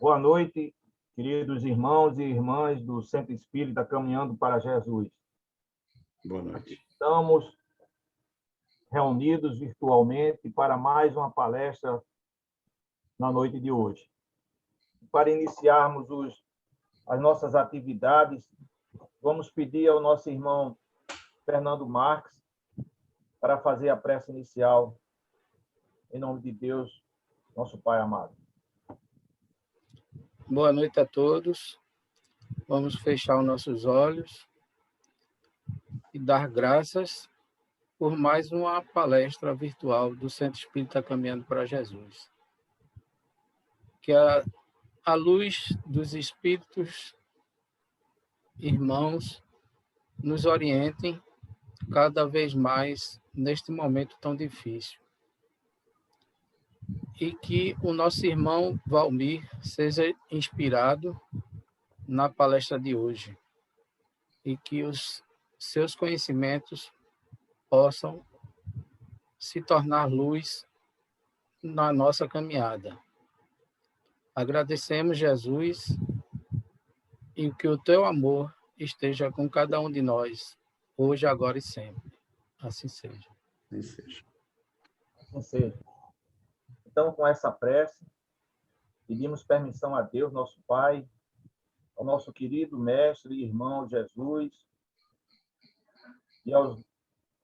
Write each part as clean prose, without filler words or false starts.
Boa noite, queridos irmãos e irmãs do Centro Espírita Caminhando para Jesus. Boa noite. Estamos reunidos virtualmente para mais uma palestra na noite de hoje. Para iniciarmos as nossas atividades, vamos pedir ao nosso irmão Fernando Marques para fazer a prece inicial, em nome de Deus, nosso Pai amado. Boa noite a todos. Vamos fechar os nossos olhos e dar graças por mais uma palestra virtual do Centro Espírita Caminhando para Jesus. Que a luz dos Espíritos irmãos nos orientem cada vez mais neste momento tão difícil. E que o nosso irmão Valmir seja inspirado na palestra de hoje e que os seus conhecimentos possam se tornar luz na nossa caminhada. Agradecemos, Jesus, e que o teu amor esteja com cada um de nós, hoje, agora e sempre. Assim seja. Assim seja. Assim seja. Então, com essa prece, pedimos permissão a Deus, nosso Pai, ao nosso querido mestre e irmão Jesus, e à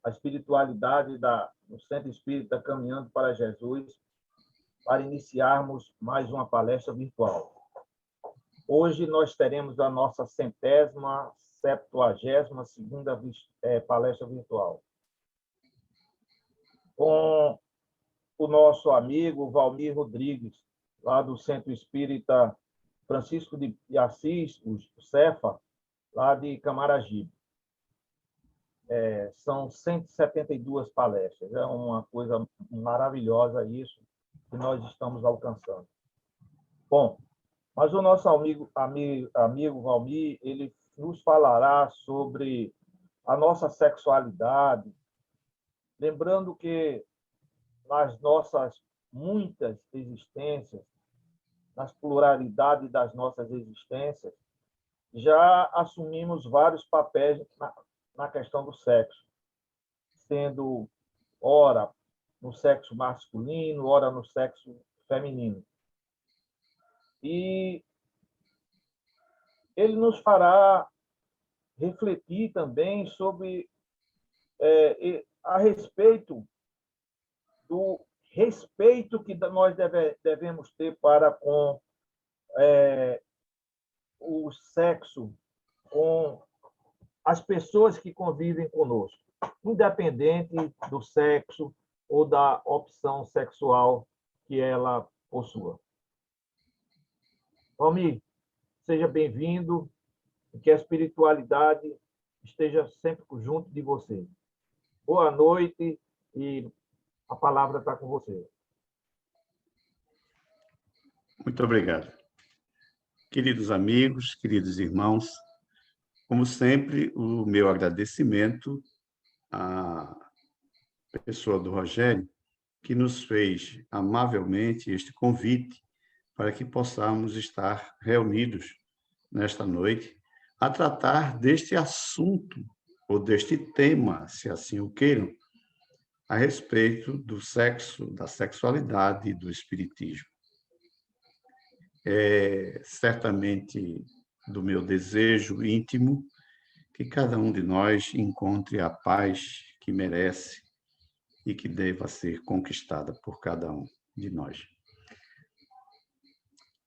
espiritualidade do Centro Espírita Caminhando para Jesus, para iniciarmos mais uma palestra virtual. Hoje nós teremos a nossa 172ª palestra virtual, com o nosso amigo Valmir Rodrigues, lá do Centro Espírita Francisco de Assis, o Cefa, lá de Camaragibe. São 172 palestras. É uma coisa maravilhosa isso que nós estamos alcançando. Bom, mas o nosso amigo Valmir, ele nos falará sobre a nossa sexualidade, lembrando que nas nossas muitas existências, nas pluralidades das nossas existências, já assumimos vários papéis na questão do sexo, sendo, ora, no sexo masculino, ora, no sexo feminino. E ele nos fará refletir também sobre a respeito do respeito que nós devemos ter para com o sexo, com as pessoas que convivem conosco, independente do sexo ou da opção sexual que ela possua. Valmir, seja bem-vindo e que a espiritualidade esteja sempre junto de você. Boa noite e a palavra está com você. Muito obrigado. Queridos amigos, queridos irmãos, como sempre, o meu agradecimento à pessoa do Rogério, que nos fez amavelmente este convite para que possamos estar reunidos nesta noite a tratar deste assunto, ou deste tema, se assim o queiram, a respeito do sexo, da sexualidade e do espiritismo. É certamente do meu desejo íntimo que cada um de nós encontre a paz que merece e que deva ser conquistada por cada um de nós.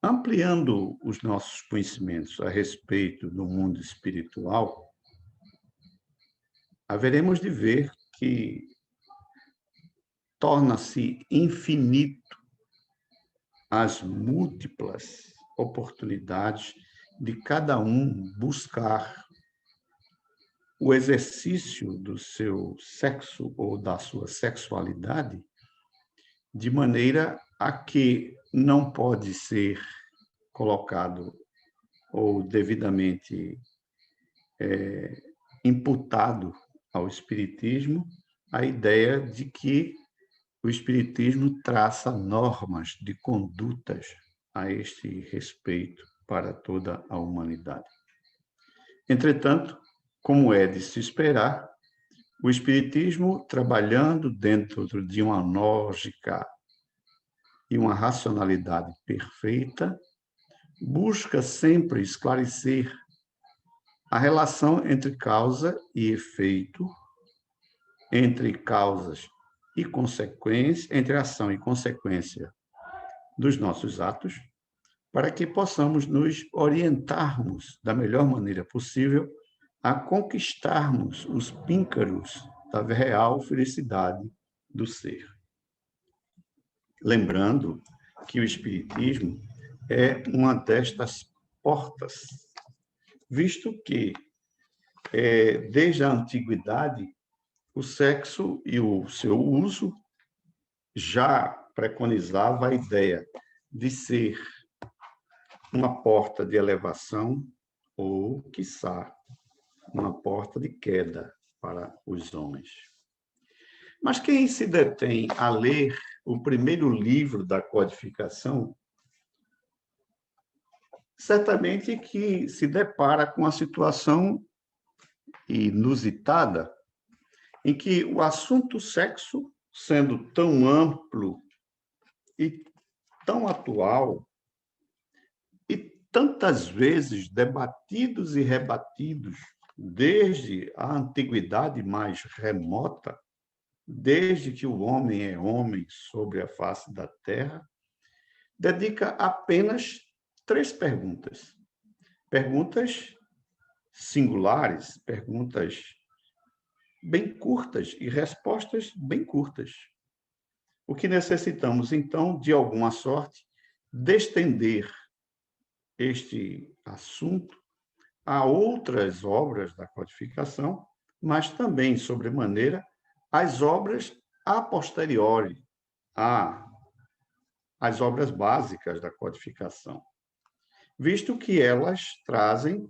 Ampliando os nossos conhecimentos a respeito do mundo espiritual, haveremos de ver que torna-se infinito as múltiplas oportunidades de cada um buscar o exercício do seu sexo ou da sua sexualidade de maneira a que não pode ser colocado ou devidamente imputado ao espiritismo a ideia de que o espiritismo traça normas de condutas a este respeito para toda a humanidade. Entretanto, como é de se esperar, o Espiritismo, trabalhando dentro de uma lógica e uma racionalidade perfeita, busca sempre esclarecer a relação entre causa e efeito, entre causas e consequências, entre ação e consequência dos nossos atos, para que possamos nos orientarmos da melhor maneira possível a conquistarmos os píncaros da real felicidade do ser. Lembrando que o Espiritismo é uma destas portas, visto que, desde a antiguidade, o sexo e o seu uso já preconizava a ideia de ser uma porta de elevação ou, quiçá, uma porta de queda para os homens. Mas quem se detém a ler o primeiro livro da codificação, certamente que se depara com a situação inusitada em que o assunto sexo, sendo tão amplo e tão atual, e tantas vezes debatidos e rebatidos desde a antiguidade mais remota, desde que o homem é homem sobre a face da Terra, dedica apenas 3 perguntas. Perguntas singulares, perguntas bem curtas e respostas bem curtas. O que necessitamos, então, de alguma sorte, de estender este assunto a outras obras da codificação, mas também, sobremaneira, as obras a posteriori, as obras básicas da codificação, visto que elas trazem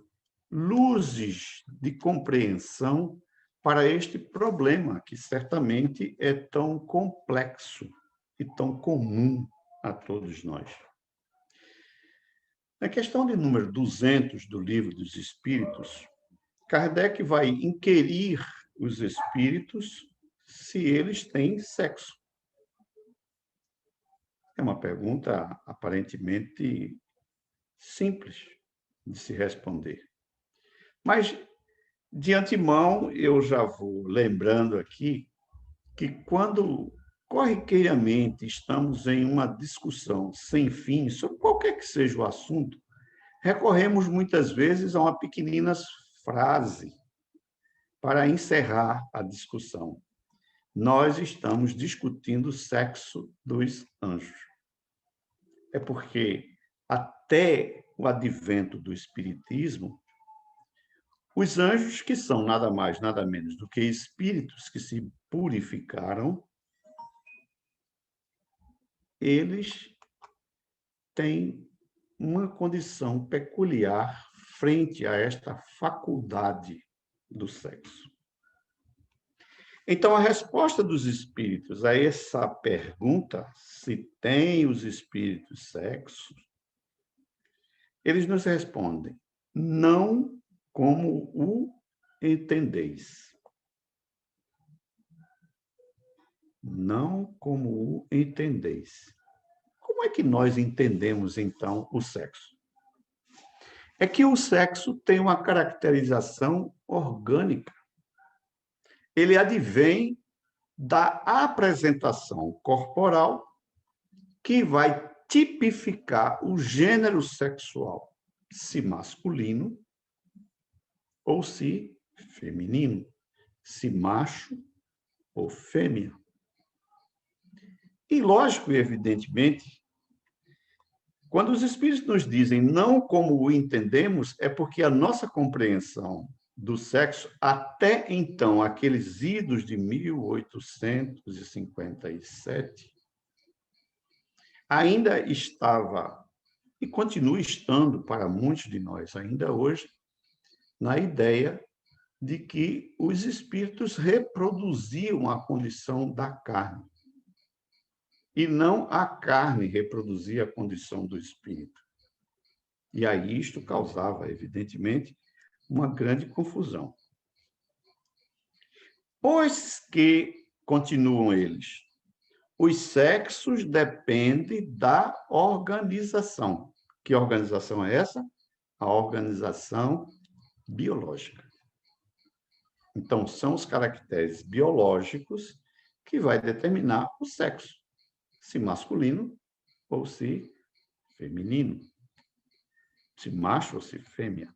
luzes de compreensão para este problema, que certamente é tão complexo e tão comum a todos nós. Na questão de número 200 do Livro dos Espíritos, Kardec vai inquirir os espíritos se eles têm sexo. É uma pergunta aparentemente simples de se responder. Mas, de antemão, eu já vou lembrando aqui que quando corriqueiramente estamos em uma discussão sem fim sobre qualquer que seja o assunto, recorremos muitas vezes a uma pequenina frase para encerrar a discussão. Nós estamos discutindo o sexo dos anjos. É porque, até o advento do Espiritismo, os anjos, que são nada mais, nada menos do que espíritos que se purificaram, eles têm uma condição peculiar frente a esta faculdade do sexo. Então, a resposta dos espíritos a essa pergunta, se têm os espíritos sexo, eles nos respondem, não como o entendeis. Não como o entendeis. Como é que nós entendemos, então, o sexo? É que o sexo tem uma caracterização orgânica. Ele advém da apresentação corporal que vai tipificar o gênero sexual, se masculino ou se feminino, se macho ou fêmea. E, lógico e evidentemente, quando os espíritos nos dizem não como o entendemos, é porque a nossa compreensão do sexo, até então, aqueles idos de 1857, ainda estava, e continua estando para muitos de nós ainda hoje, na ideia de que os espíritos reproduziam a condição da carne. e não a carne reproduzia a condição do espírito. E aí isto causava, evidentemente, uma grande confusão. Pois que, continuam eles, os sexos dependem da organização. Que organização é essa? A organização biológica. Então, são os caracteres biológicos que vai determinar o sexo, se masculino ou se feminino, se macho ou se fêmea.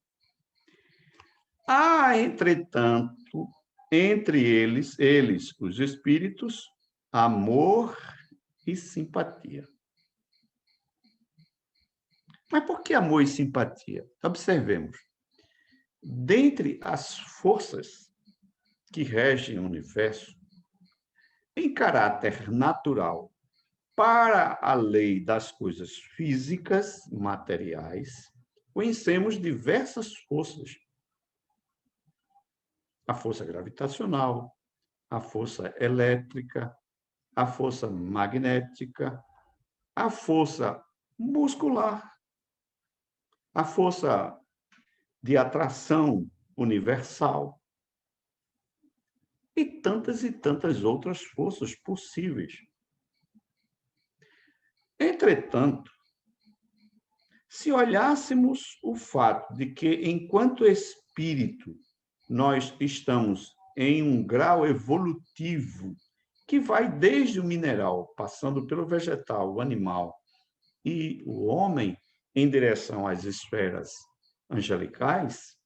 Há, entretanto, entre eles, os espíritos, amor e simpatia. Mas por que amor e simpatia? Observemos. Dentre as forças que regem o universo, em caráter natural, para a lei das coisas físicas, materiais, conhecemos diversas forças. A força gravitacional, a força elétrica, a força magnética, a força muscular, a força de atração universal e tantas outras forças possíveis. Entretanto, se olhássemos o fato de que, enquanto espírito, nós estamos em um grau evolutivo que vai desde o mineral, passando pelo vegetal, o animal e o homem, em direção às esferas angelicais,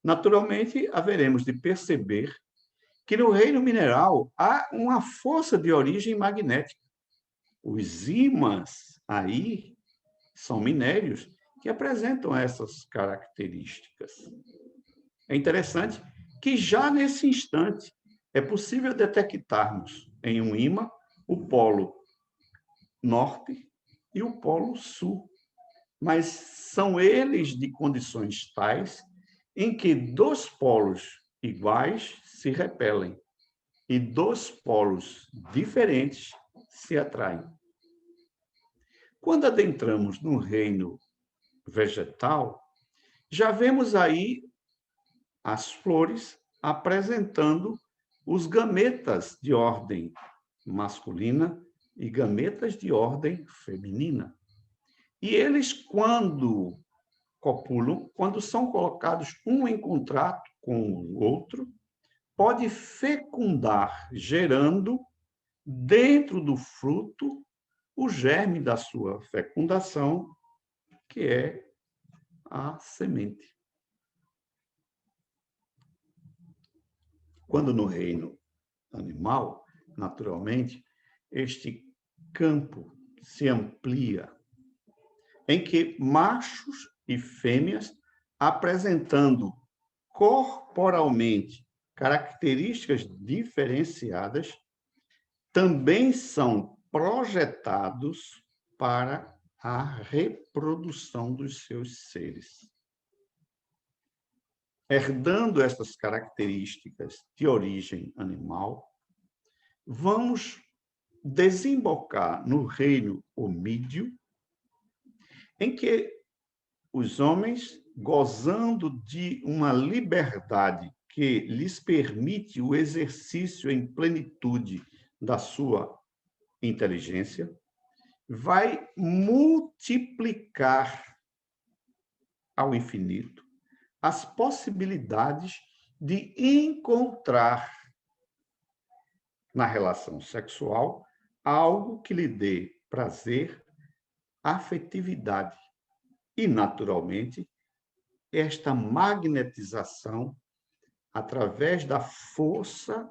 naturalmente haveremos de perceber que no reino mineral há uma força de origem magnética. Os ímãs aí são minérios que apresentam essas características. É interessante que já nesse instante é possível detectarmos em um ímã o polo norte e o polo sul, mas são eles de condições tais em que dois polos iguais se repelem e dois polos diferentes se atraem. Quando adentramos no reino vegetal, já vemos aí as flores apresentando os gametas de ordem masculina e gametas de ordem feminina. E eles, quando copulam, quando são colocados um em contato com o outro, pode fecundar, gerando dentro do fruto o germe da sua fecundação, que é a semente. Quando no reino animal, naturalmente, este campo se amplia, em que machos e fêmeas, apresentando corporalmente características diferenciadas, também são projetados para a reprodução dos seus seres. Herdando essas características de origem animal, vamos desembocar no reino homídeo, em que os homens, gozando de uma liberdade que lhes permite o exercício em plenitude da sua inteligência, vai multiplicar ao infinito as possibilidades de encontrar na relação sexual algo que lhe dê prazer, afetividade e, naturalmente, esta magnetização através da força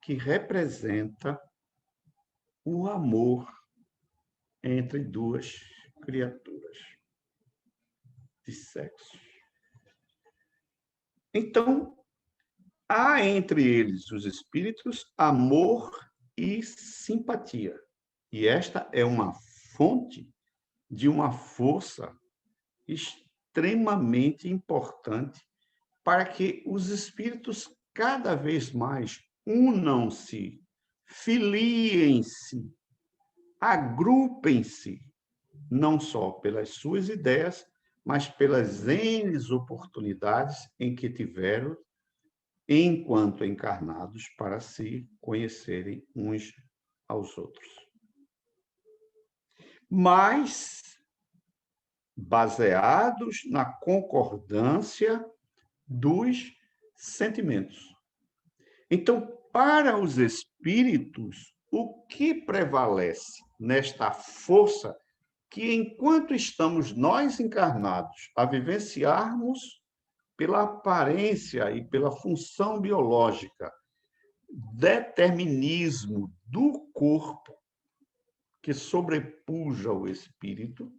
que representa o amor entre duas criaturas de sexo. Então, há entre eles, os espíritos, amor e simpatia. E esta é uma fonte de uma força extremamente importante para que os espíritos cada vez mais unam-se, filiem-se, agrupem-se, não só pelas suas ideias, mas pelas N oportunidades em que tiveram, enquanto encarnados, para se conhecerem uns aos outros. Mas baseados na concordância dos sentimentos. Então, para os espíritos, o que prevalece nesta força que, enquanto estamos nós encarnados a vivenciarmos pela aparência e pela função biológica, determinismo do corpo que sobrepuja o espírito,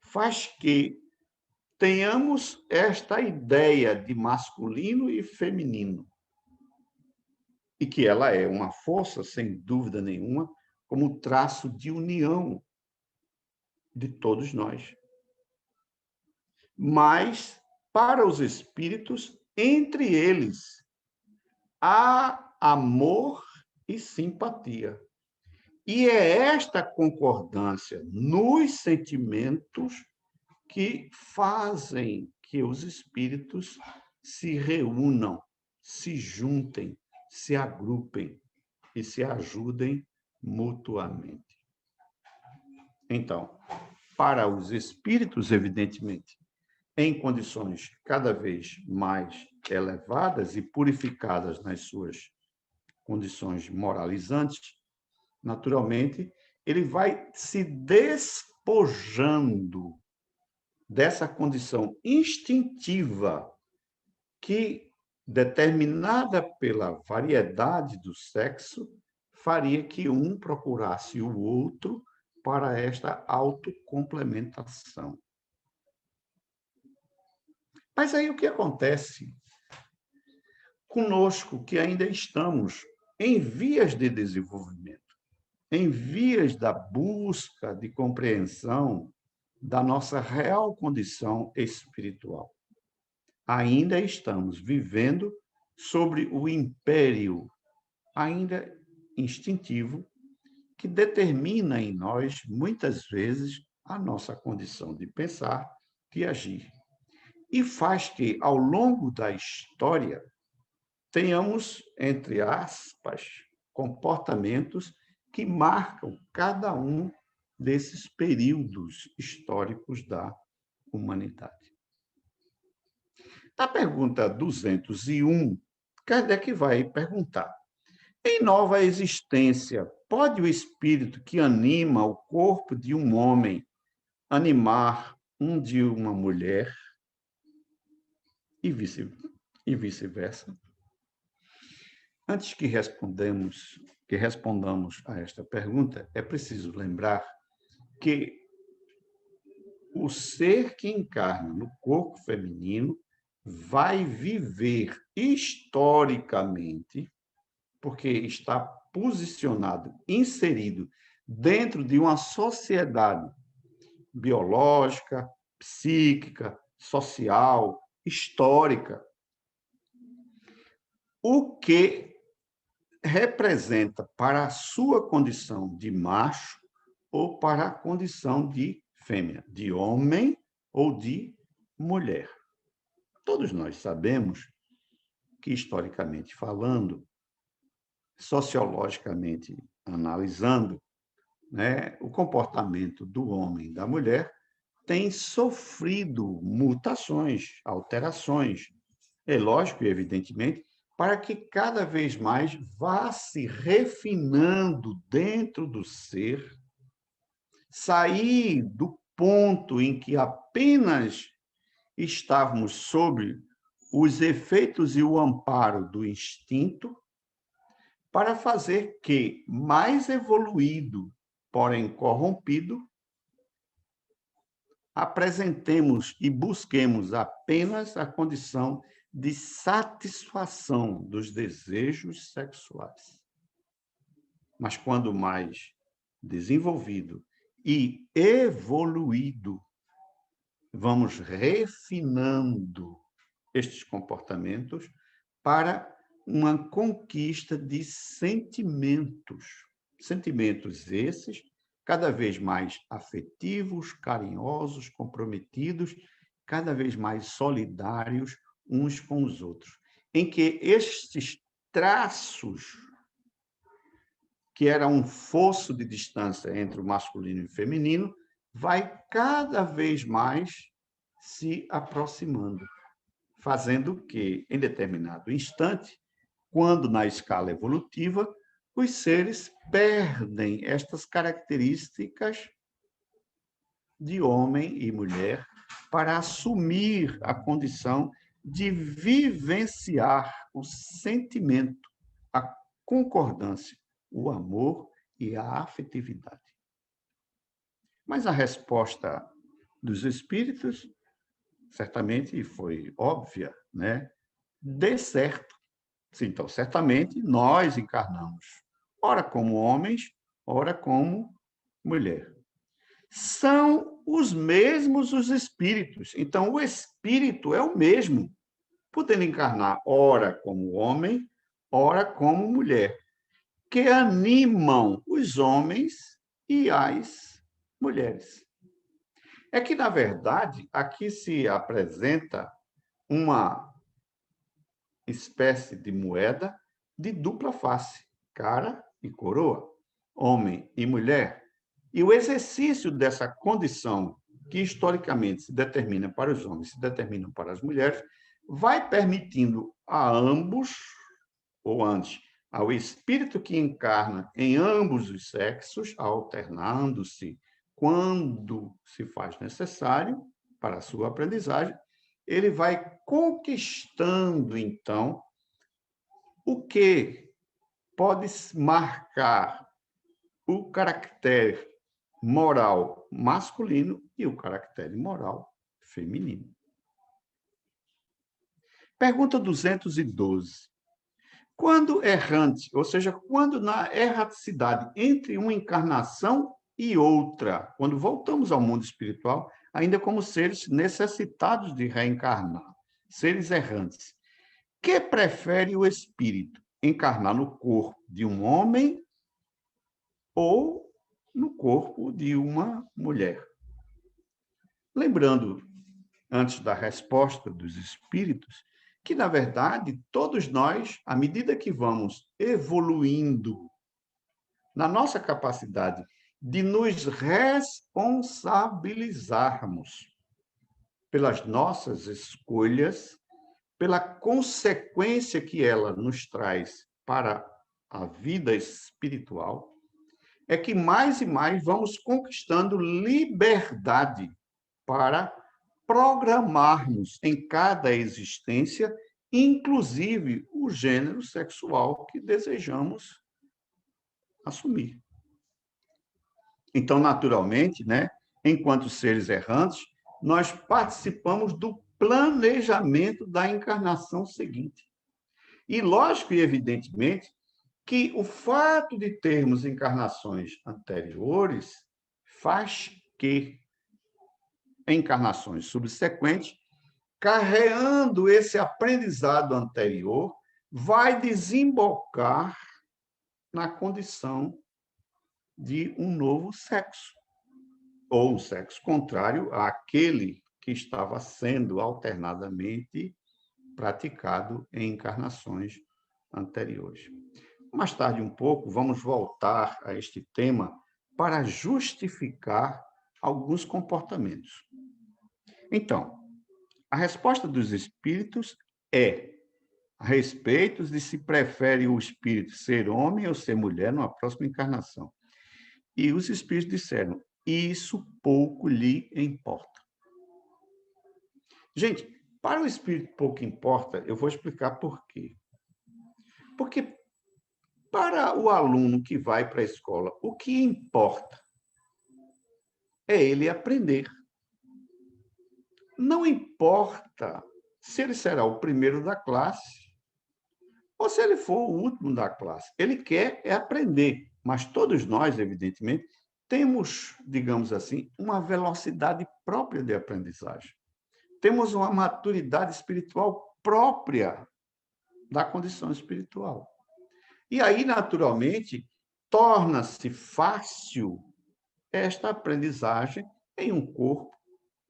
faz que tenhamos esta ideia de masculino e feminino, e que ela é uma força, sem dúvida nenhuma, como traço de união de todos nós. Mas, para os espíritos, entre eles, há amor e simpatia. E é esta concordância nos sentimentos que fazem que os espíritos se reúnam, se juntem, se agrupem e se ajudem mutuamente. Então, para os espíritos, evidentemente, em condições cada vez mais elevadas e purificadas nas suas condições moralizantes, naturalmente, ele vai se despojando dessa condição instintiva que, determinada pela variedade do sexo, faria que um procurasse o outro para esta autocomplementação. Mas aí o que acontece conosco, que ainda estamos em vias de desenvolvimento, em vias da busca de compreensão da nossa real condição espiritual? Ainda estamos vivendo sobre o império ainda instintivo que determina em nós, muitas vezes, a nossa condição de pensar, de agir. E faz que, ao longo da história, tenhamos, entre aspas, comportamentos que marcam cada um desses períodos históricos da humanidade. Na pergunta 201, Kardec vai perguntar: em nova existência, pode o espírito que anima o corpo de um homem animar um de uma mulher? E vice-versa? Antes que respondamos a esta pergunta, é preciso lembrar que o ser que encarna no corpo feminino vai viver historicamente, porque está posicionado, inserido dentro de uma sociedade biológica, psíquica, social, histórica, o que representa para a sua condição de macho ou para a condição de fêmea, de homem ou de mulher. Todos nós sabemos que, historicamente falando, sociologicamente analisando, o comportamento do homem e da mulher tem sofrido mutações, alterações. É lógico e evidentemente, para que cada vez mais vá se refinando dentro do ser, sair do ponto em que apenas estávamos sob os efeitos e o amparo do instinto, para fazer que, mais evoluído, porém corrompido, apresentemos e busquemos apenas a condição de satisfação dos desejos sexuais. Mas quando mais desenvolvido e evoluído, vamos refinando estes comportamentos para uma conquista de sentimentos Sentimentos esses cada vez mais afetivos, carinhosos, comprometidos, cada vez mais solidários uns com os outros, em que estes traços, que era um fosso de distância entre o masculino e o feminino, vai cada vez mais se aproximando, fazendo que, em determinado instante, quando na escala evolutiva, os seres perdem estas características de homem e mulher para assumir a condição de vivenciar o sentimento, a concordância, o amor e a afetividade. Mas a resposta dos espíritos certamente foi óbvia, né? Dê certo. Sim, então, certamente, nós encarnamos, ora como homens, ora como mulher. São os mesmos os espíritos. Então, o espírito é o mesmo, podendo encarnar ora como homem, ora como mulher, que animam os homens e as mulheres. É que, na verdade, aqui se apresenta uma espécie de moeda de dupla face, cara e coroa, homem e mulher. E o exercício dessa condição, que historicamente se determina para os homens, se determina para as mulheres, vai permitindo a ambos, ou antes, ao espírito que encarna em ambos os sexos, alternando-se quando se faz necessário para a sua aprendizagem, ele vai conquistando, então, o que pode marcar o caractere moral masculino e o caractere moral feminino. Pergunta 212. Quando errante, ou seja, quando na erraticidade entre uma encarnação e outra, quando voltamos ao mundo espiritual, ainda como seres necessitados de reencarnar, seres errantes, que prefere o espírito? Encarnar no corpo de um homem ou no corpo de uma mulher? Lembrando, antes da resposta dos espíritos, que, na verdade, todos nós, à medida que vamos evoluindo na nossa capacidade de nos responsabilizarmos pelas nossas escolhas, pela consequência que ela nos traz para a vida espiritual, é que mais e mais vamos conquistando liberdade para programarmos em cada existência, inclusive o gênero sexual que desejamos assumir. Então, naturalmente, né, enquanto seres errantes, nós participamos do planejamento da encarnação seguinte. E, lógico e evidentemente, que o fato de termos encarnações anteriores faz que encarnações subsequentes, carreando esse aprendizado anterior, vai desembocar na condição de um novo sexo, ou um sexo contrário àquele que estava sendo alternadamente praticado em encarnações anteriores. Mais tarde um pouco, vamos voltar a este tema para justificar alguns comportamentos. Então, a resposta dos espíritos é a respeito de se prefere o espírito ser homem ou ser mulher numa próxima encarnação. E os espíritos disseram, isso pouco lhe importa. Gente, para o espírito pouco importa, eu vou explicar por quê. Porque para o aluno que vai para a escola, o que importa é ele aprender. Não importa se ele será o primeiro da classe ou se ele for o último da classe. Ele quer é aprender, mas todos nós, evidentemente, temos, digamos assim, uma velocidade própria de aprendizagem. Temos uma maturidade espiritual própria da condição espiritual. E aí, naturalmente, torna-se fácil esta aprendizagem em um corpo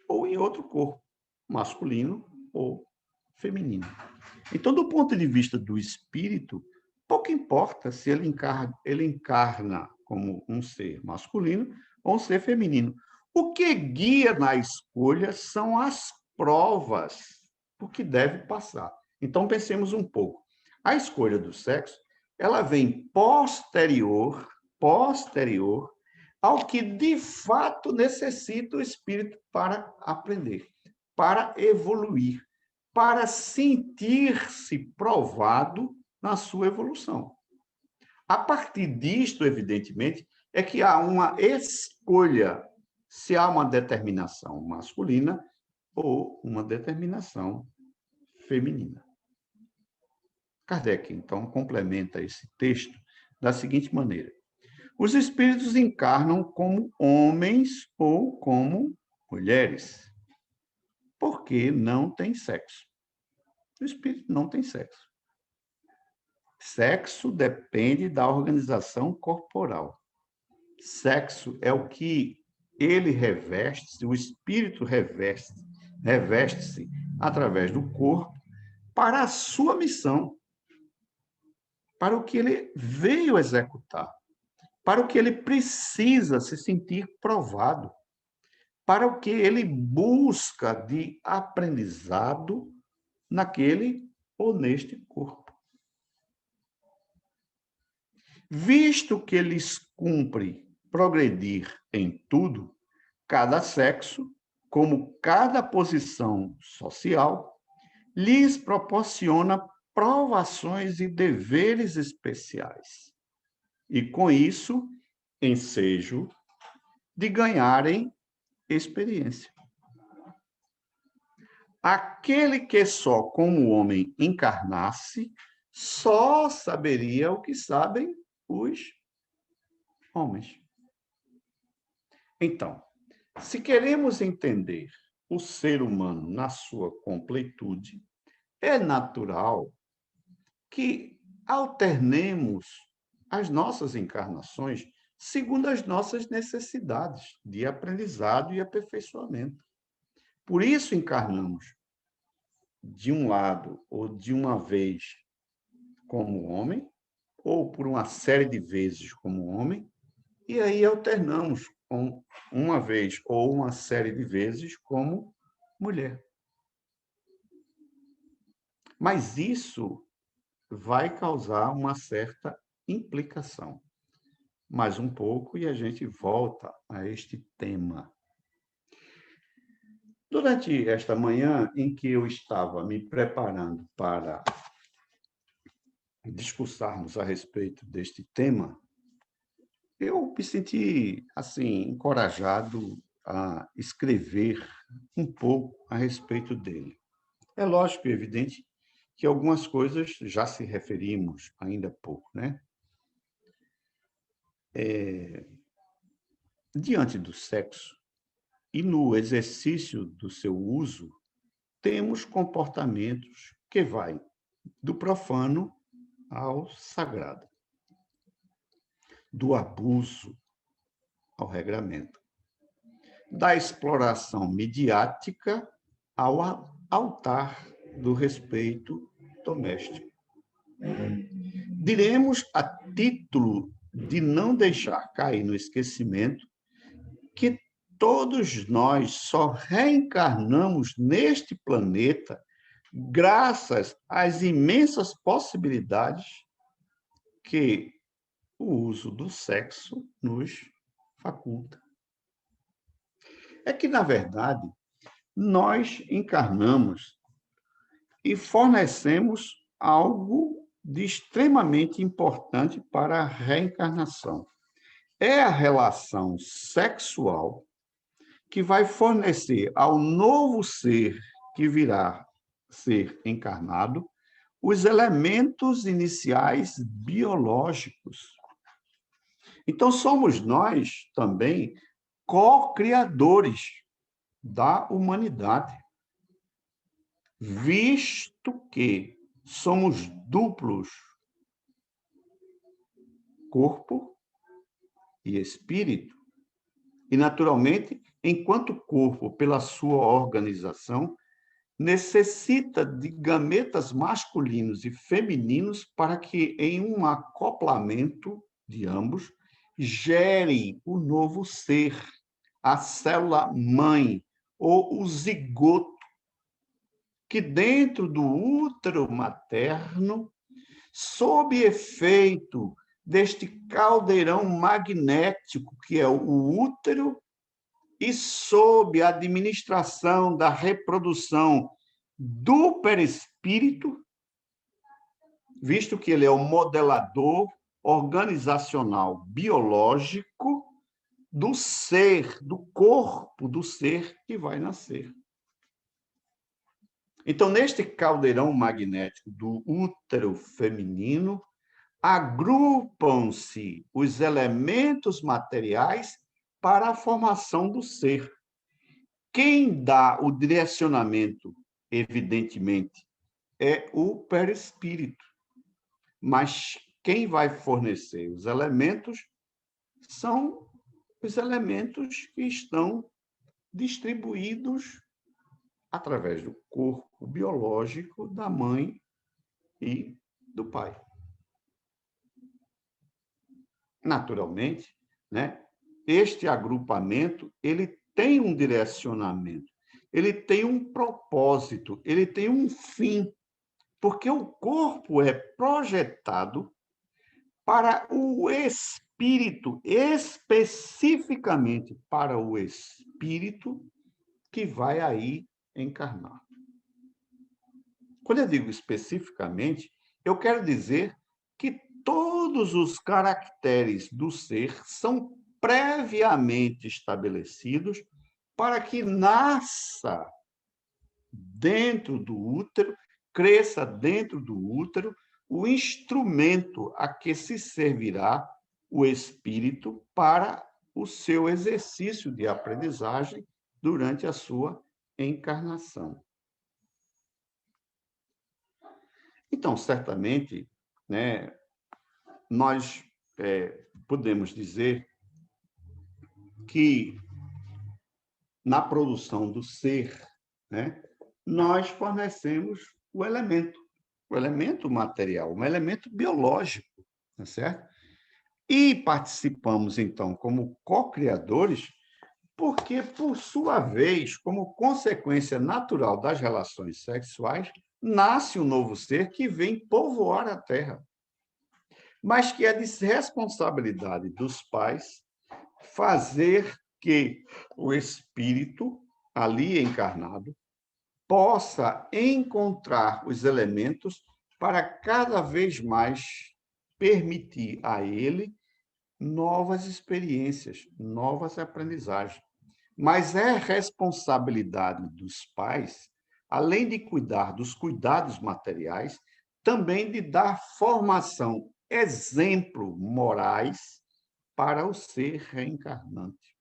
ou em outro corpo, masculino ou feminino. Então, do ponto de vista do espírito, pouco importa se ele encarna como um ser masculino ou um ser feminino. O que guia na escolha são as provas por que deve passar. Então, pensemos um pouco. A escolha do sexo, ela vem posterior ao que de fato necessita o espírito para aprender, para evoluir, para sentir-se provado na sua evolução. A partir disto, evidentemente, é que há uma escolha se há uma determinação masculina ou uma determinação feminina. Kardec, então, complementa esse texto da seguinte maneira: os espíritos encarnam como homens ou como mulheres, porque não tem sexo. O espírito não tem sexo. Sexo depende da organização corporal. Sexo é o que ele reveste, o espírito reveste-se através do corpo para a sua missão, para o que ele veio executar, para o que ele precisa se sentir provado, para o que ele busca de aprendizado naquele ou neste corpo. Visto que lhes cumpre progredir em tudo, cada sexo, como cada posição social, lhes proporciona provações e deveres especiais. E, com isso, ensejo de ganharem experiência. Aquele que só como homem encarnasse, só saberia o que sabem os homens. Então, se queremos entender o ser humano na sua completude, é natural que alternemos as nossas encarnações segundo as nossas necessidades de aprendizado e aperfeiçoamento. Por isso encarnamos de um lado ou de uma vez como homem, ou por uma série de vezes como homem, e aí alternamos com uma vez ou uma série de vezes como mulher. Mas isso vai causar uma certa implicação. Mais um pouco e a gente volta a este tema. Durante esta manhã em que eu estava me preparando para discursarmos a respeito deste tema, eu me senti, assim, encorajado a escrever um pouco a respeito dele. É lógico e evidente que algumas coisas já se referimos ainda há pouco, né? Diante do sexo e no exercício do seu uso, temos comportamentos que vai do profano ao sagrado, do abuso ao regramento, da exploração midiática ao altar do respeito doméstico. Diremos, a título de não deixar cair no esquecimento, que todos nós só reencarnamos neste planeta graças às imensas possibilidades que o uso do sexo nos faculta. É que, na verdade, nós encarnamos e fornecemos algo de extremamente importante para a reencarnação. É a relação sexual que vai fornecer ao novo ser que virá ser encarnado os elementos iniciais biológicos. Então, somos nós também co-criadores da humanidade, visto que somos duplos, corpo e espírito, e, naturalmente, enquanto corpo, pela sua organização, necessita de gametas masculinos e femininos para que, em um acoplamento de ambos, gerem o novo ser, a célula mãe ou o zigoto, que dentro do útero materno, sob efeito deste caldeirão magnético que é o útero, e sob a administração da reprodução do perispírito, visto que ele é o modelador organizacional biológico do ser, do corpo do ser que vai nascer. Então, neste caldeirão magnético do útero feminino, agrupam-se os elementos materiais para a formação do ser. Quem dá o direcionamento, evidentemente, é o perispírito. Mas quem vai fornecer os elementos são os elementos que estão distribuídos através do corpo biológico da mãe e do pai. Naturalmente, né, este agrupamento ele tem um direcionamento, ele tem um propósito, ele tem um fim, porque o corpo é projetado para o espírito, especificamente para o espírito que vai aí encarnar. Quando eu digo especificamente, eu quero dizer que todos os caracteres do ser são previamente estabelecidos para que nasça dentro do útero, cresça dentro do útero, o instrumento a que se servirá o espírito para o seu exercício de aprendizagem durante a sua encarnação. Então, certamente, né, nós podemos dizer que na produção do ser, né, nós fornecemos o elemento material, um elemento biológico, tá certo? E participamos, então, como co-criadores, porque, por sua vez, como consequência natural das relações sexuais, nasce um novo ser que vem povoar a Terra, mas que é de responsabilidade dos pais fazer que o espírito, ali encarnado, possa encontrar os elementos para cada vez mais permitir a ele novas experiências, novas aprendizagens. Mas é responsabilidade dos pais, além de cuidar dos cuidados materiais, também de dar formação, exemplo morais para o ser reencarnante.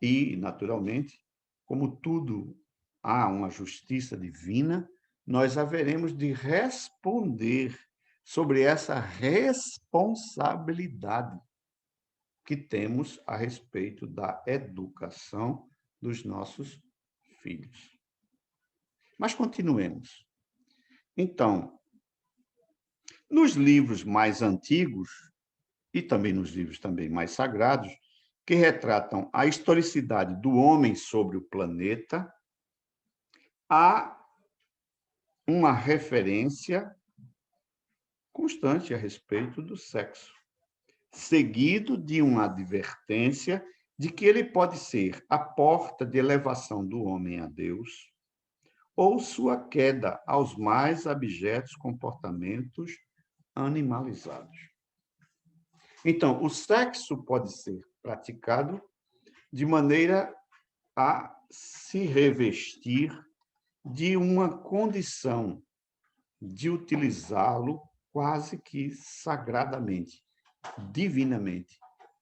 E, naturalmente, como tudo há uma justiça divina, nós haveremos de responder sobre essa responsabilidade que temos a respeito da educação dos nossos filhos. Mas continuemos. Então, nos livros mais antigos, e também nos livros também mais sagrados, que retratam a historicidade do homem sobre o planeta, há uma referência constante a respeito do sexo, seguido de uma advertência de que ele pode ser a porta de elevação do homem a Deus ou sua queda aos mais abjetos comportamentos animalizados. Então, o sexo pode ser praticado de maneira a se revestir de uma condição de utilizá-lo quase que sagradamente, divinamente,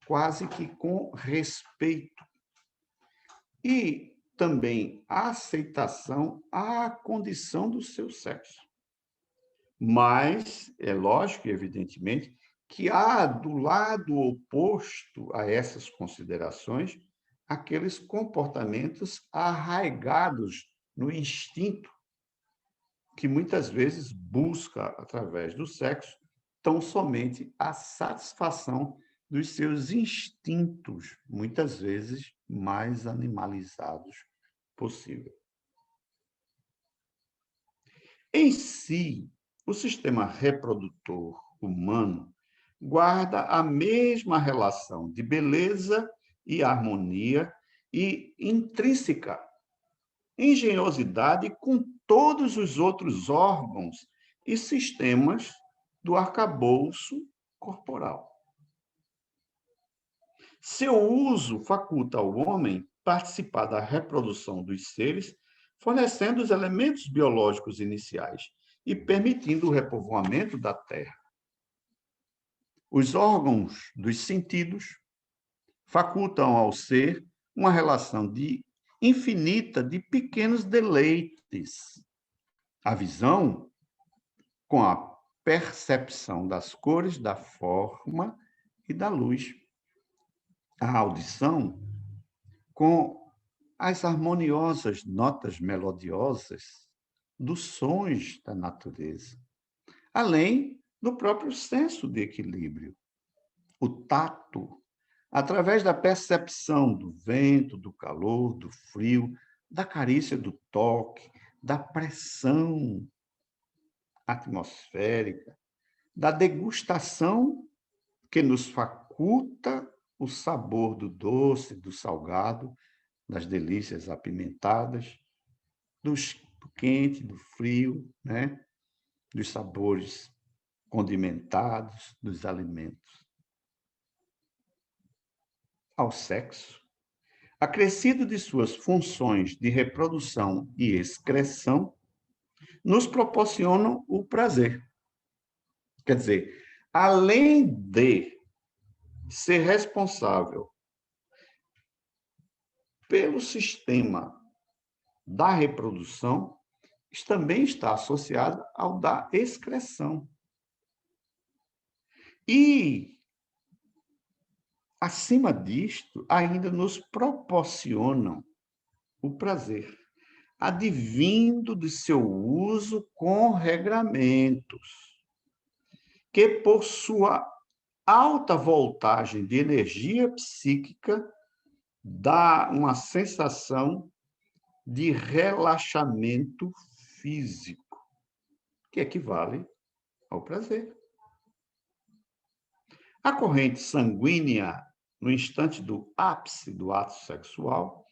quase que com respeito. E também a aceitação à condição do seu sexo. Mas é lógico e evidentemente que há do lado oposto a essas considerações aqueles comportamentos arraigados no instinto, que muitas vezes busca, através do sexo, tão somente a satisfação dos seus instintos, muitas vezes mais animalizados possível. Em si, o sistema reprodutor humano guarda a mesma relação de beleza e harmonia e intrínseca engenhosidade com todos os outros órgãos e sistemas do arcabouço corporal. Seu uso faculta ao homem participar da reprodução dos seres, fornecendo os elementos biológicos iniciais e permitindo o repovoamento da Terra. Os órgãos dos sentidos facultam ao ser uma relação infinita de pequenos deleites. A visão, com a percepção das cores, da forma e da luz. A audição, com as harmoniosas notas melodiosas dos sons da natureza, além do próprio senso de equilíbrio. O tato, através da percepção do vento, do calor, do frio, da carícia do toque, da pressão atmosférica, da degustação que nos faculta o sabor do doce, do salgado, das delícias apimentadas, do quente, do frio, né? Dos sabores condimentados dos alimentos. Ao sexo, acrescido de suas funções de reprodução e excreção, nos proporcionam o prazer. Quer dizer, além de ser responsável pelo sistema da reprodução, também está associado ao da excreção. E, acima disto, ainda nos proporcionam o prazer, advindo de seu uso com regramentos, que, por sua alta voltagem de energia psíquica, dá uma sensação de relaxamento físico, que equivale ao prazer. A corrente sanguínea, no instante do ápice do ato sexual,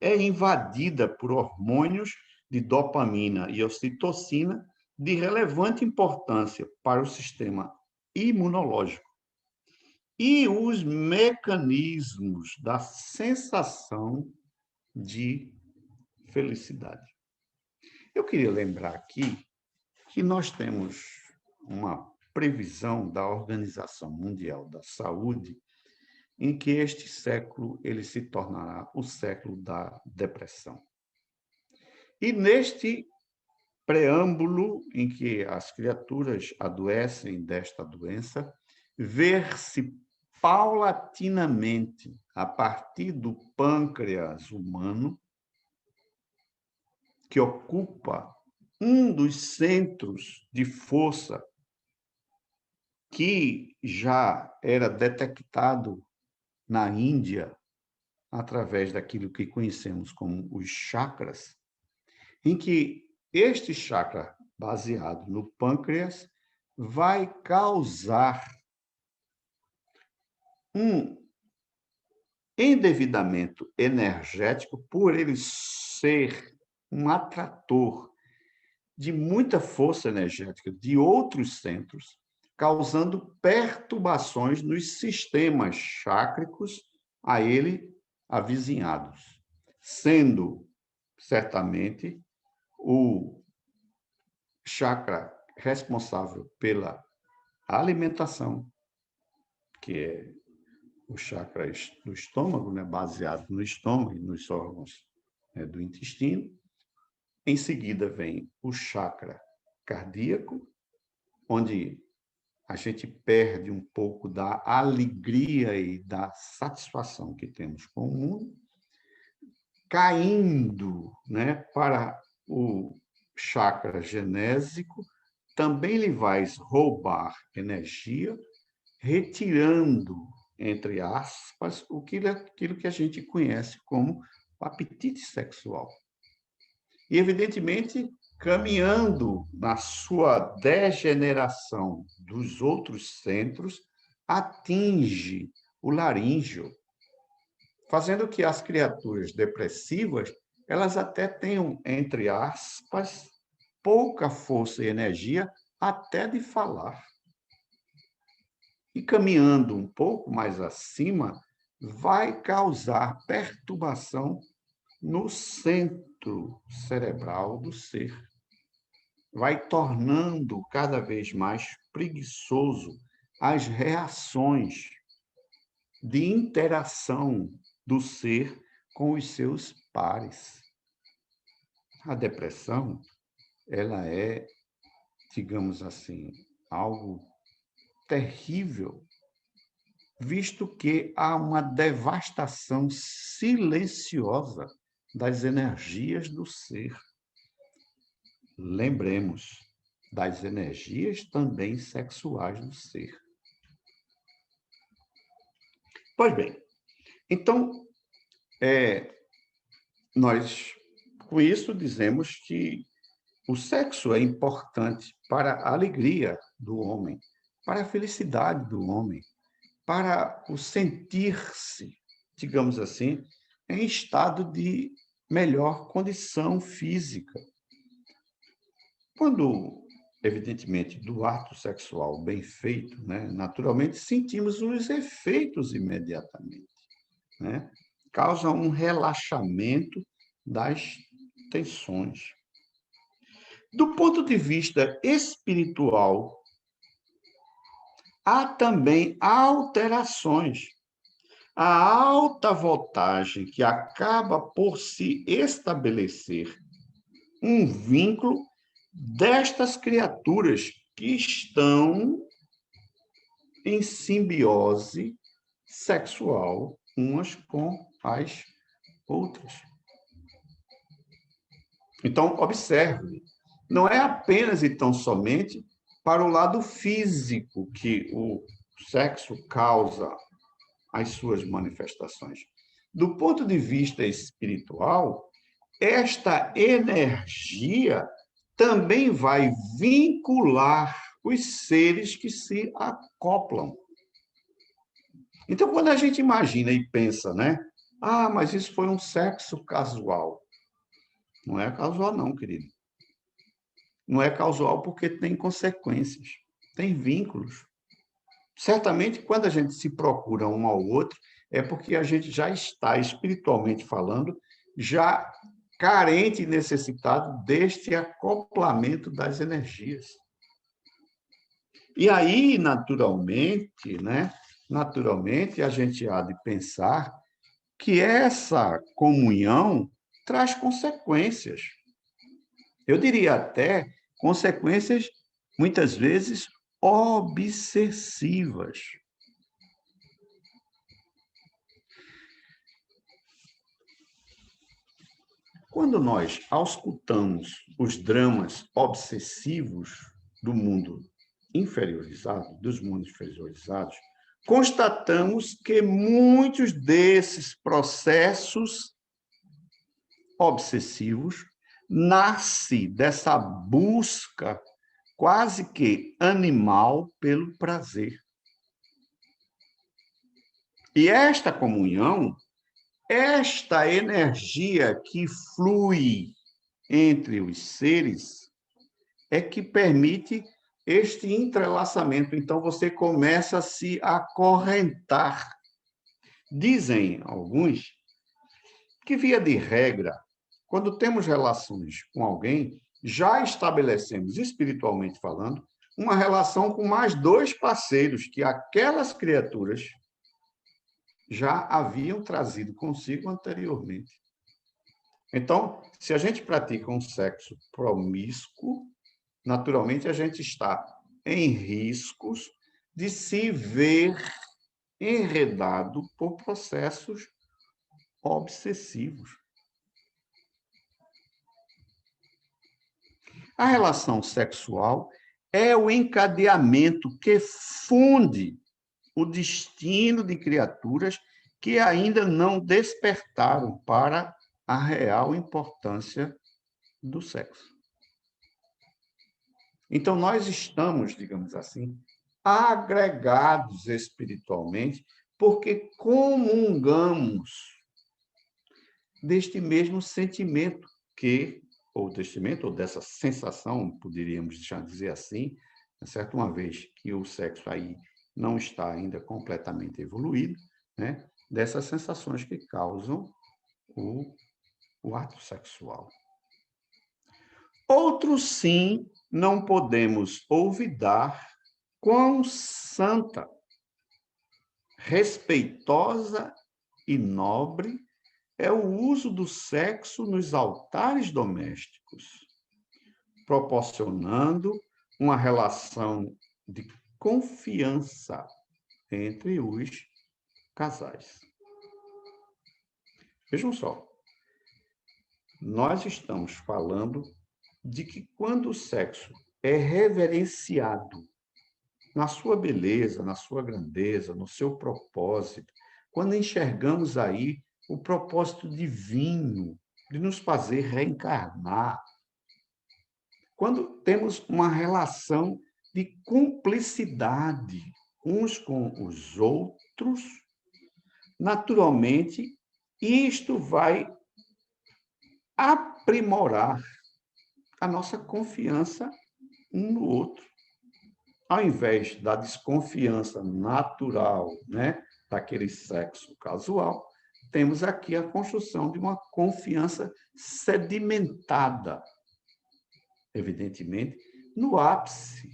é invadida por hormônios de dopamina e ocitocina de relevante importância para o sistema imunológico e os mecanismos da sensação de felicidade. Eu queria lembrar aqui que nós temos uma previsão da Organização Mundial da Saúde em que este século ele se tornará o século da depressão. E neste preâmbulo em que as criaturas adoecem desta doença, ver-se paulatinamente, a partir do pâncreas humano, que ocupa um dos centros de força que já era detectado na Índia, através daquilo que conhecemos como os chakras, em que este chakra, baseado no pâncreas, vai causar um endividamento energético por ele ser um atrator de muita força energética de outros centros, causando perturbações nos sistemas chácricos a ele avizinhados, sendo certamente o chakra responsável pela alimentação, que é o chakra do estômago, né, baseado no estômago e nos órgãos, né, do intestino. Em seguida vem o chakra cardíaco, onde a gente perde um pouco da alegria e da satisfação que temos com o mundo, caindo, né, para o chakra genésico, também lhe vai roubar energia, retirando, entre aspas, aquilo que a gente conhece como o apetite sexual. E, evidentemente, caminhando na sua degeneração dos outros centros, atinge o laríngeo, fazendo que as criaturas depressivas elas até tenham, entre aspas, pouca força e energia até de falar. E caminhando um pouco mais acima, vai causar perturbação no centro cerebral do ser. Vai tornando cada vez mais preguiçoso as reações de interação do ser com os seus pares. A depressão, ela é, digamos assim, algo terrível, visto que há uma devastação silenciosa das energias do ser. Lembremos das energias também sexuais do ser. Pois bem, então, nós, com isso, dizemos que o sexo é importante para a alegria do homem, para a felicidade do homem, para o sentir-se, digamos assim, em estado de melhor condição física. Quando, evidentemente, do ato sexual bem feito, né, naturalmente sentimos os efeitos imediatamente, né? Causa um relaxamento das tensões. Do ponto de vista espiritual, há também alterações. A alta voltagem que acaba por se estabelecer um vínculo destas criaturas que estão em simbiose sexual umas com as outras. Então, observe, não é apenas e tão somente para o lado físico que o sexo causa as suas manifestações. Do ponto de vista espiritual, esta energia também vai vincular os seres que se acoplam. Então, quando a gente imagina e pensa, né? Ah, mas isso foi um sexo casual. Não é casual, não, querido. Não é casual porque tem consequências, tem vínculos. Certamente, quando a gente se procura um ao outro, é porque a gente já está, espiritualmente falando, já carente e necessitado deste acoplamento das energias. E aí, naturalmente, né? Naturalmente, a gente há de pensar que essa comunhão traz consequências. Eu diria até consequências, muitas vezes, obsessivas. Quando nós auscultamos os dramas obsessivos do mundo inferiorizado, dos mundos inferiorizados, constatamos que muitos desses processos obsessivos nascem dessa busca quase que animal pelo prazer. E esta comunhão, esta energia que flui entre os seres, é que permite este entrelaçamento. Então, você começa a se acorrentar. Dizem alguns que, via de regra, quando temos relações com alguém, já estabelecemos, espiritualmente falando, uma relação com mais dois parceiros que aquelas criaturas já haviam trazido consigo anteriormente. Então, se a gente pratica um sexo promíscuo, naturalmente a gente está em riscos de se ver enredado por processos obsessivos. A relação sexual é o encadeamento que funde o destino de criaturas que ainda não despertaram para a real importância do sexo. Então, nós estamos, digamos assim, agregados espiritualmente, porque comungamos deste mesmo sentimento ou dessa sensação, poderíamos dizer assim, certo? Uma vez que o sexo aí não está ainda completamente evoluído, né? Dessas sensações que causam o ato sexual. Outro sim, não podemos olvidar quão santa, respeitosa e nobre é o uso do sexo nos altares domésticos, proporcionando uma relação de confiança entre os casais. Vejam só, nós estamos falando de que quando o sexo é reverenciado na sua beleza, na sua grandeza, no seu propósito, quando enxergamos aí o propósito divino de nos fazer reencarnar, quando temos uma relação de cumplicidade uns com os outros, naturalmente, isto vai aprimorar a nossa confiança um no outro. Ao invés da desconfiança natural, né, daquele sexo casual, temos aqui a construção de uma confiança sedimentada, evidentemente, no ápice,